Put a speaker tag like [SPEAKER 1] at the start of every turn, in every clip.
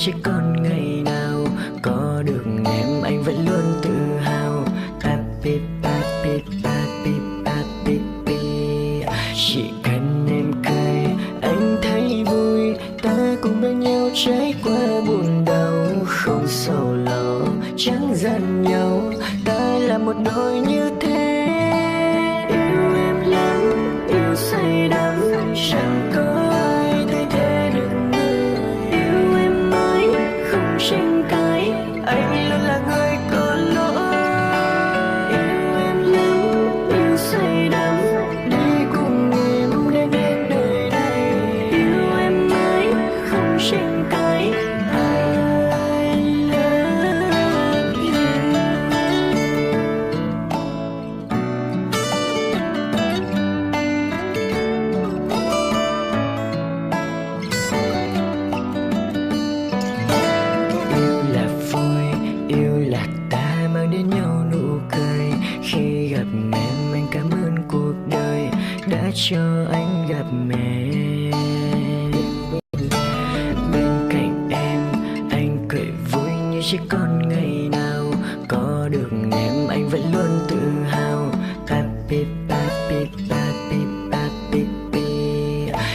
[SPEAKER 1] sẽ còn ngày nào có được em anh vẫn luôn tự hào. Papi papi papi papi pi. Chỉ cần em cười anh thấy vui, ta cùng bên nhau trải qua buồn đau, không sầu lo chẳng giận nhau, ta là một đôi như thế. Yêu em lắm, yêu say đắm, chẳng có ai thay thế được người. Yêu em mãi không tranh cãi, anh luôn là người có lỗi. Yêu em lắm, yêu say đắm, đi cùng em đến hết đời này. Yêu em mãi không tranh cãi, I love you. Yêu là vui, yêu là ta mang đến nhau nụ cười. Khi gặp em anh cảm ơn cuộc đời đã cho anh gặp em. Bên cạnh em anh cười vui như chỉ còn ngày nào có được em anh vẫn luôn tự hào. Papi papi papi papi pi.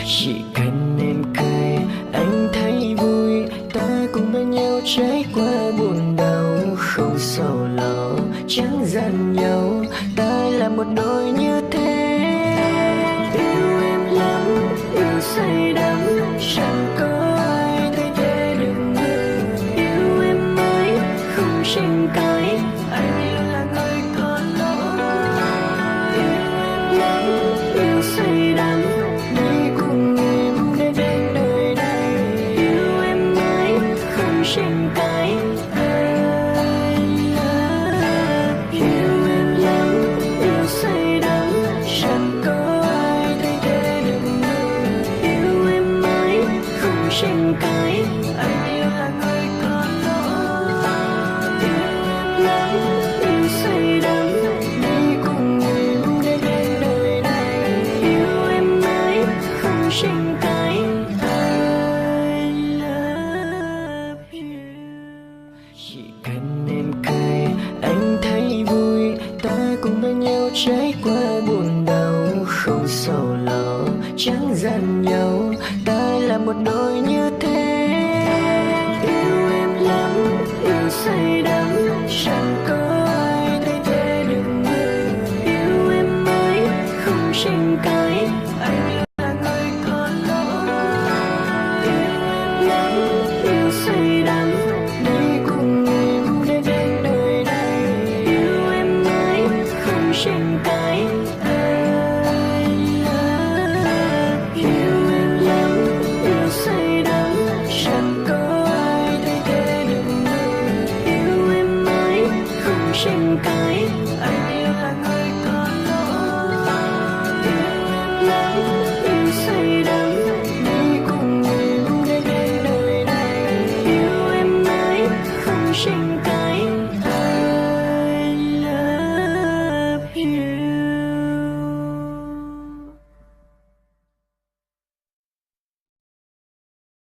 [SPEAKER 1] Chỉ cần em cười anh thấy vui, ta cùng bên nhau trải qua buồn đau, không sầu lo chẳng giận nhau, ta là một đôi như thế. Yêu em lắm, yêu say đắm, chẳng có ai thay thế được người. Yêu em mãi không tranh cãi, anh luôn là người có lỗi. Yêu em lắm, yêu say đắm, đi cùng em đến đến đời này. Yêu em mãi không tranh cãi, I love you. Yêu em lắm, yêu say đắm, chẳng có ai thay thế được người. Yêu em mãi không tranh cãi, anh luôn là người có lỗi. Yêu em lắm, yêu say đắm, đi cùng em đến đến đời này. Yêu em mãi không tranh cãi, I love you. Chỉ cần em cười anh thấy vui, ta cùng bên nhau trải qua buồn đau, không sầu lo chẳng giận nhau, ta là một đôi như thế. Yêu em lắm, yêu say đắm, chẳng có ai thay thế được người. Yêu em mãi không tranh cãi, anh luôn là người có lỗi. Yêu em lắm, yêu say đắm, đi cùng em đến đến đời này. Yêu em mãi không tranh cãi, I love you. Yêu em lắm, yêu say đắm, chẳng có ai thay thế được người. Yêu em mãi không tranh cãi,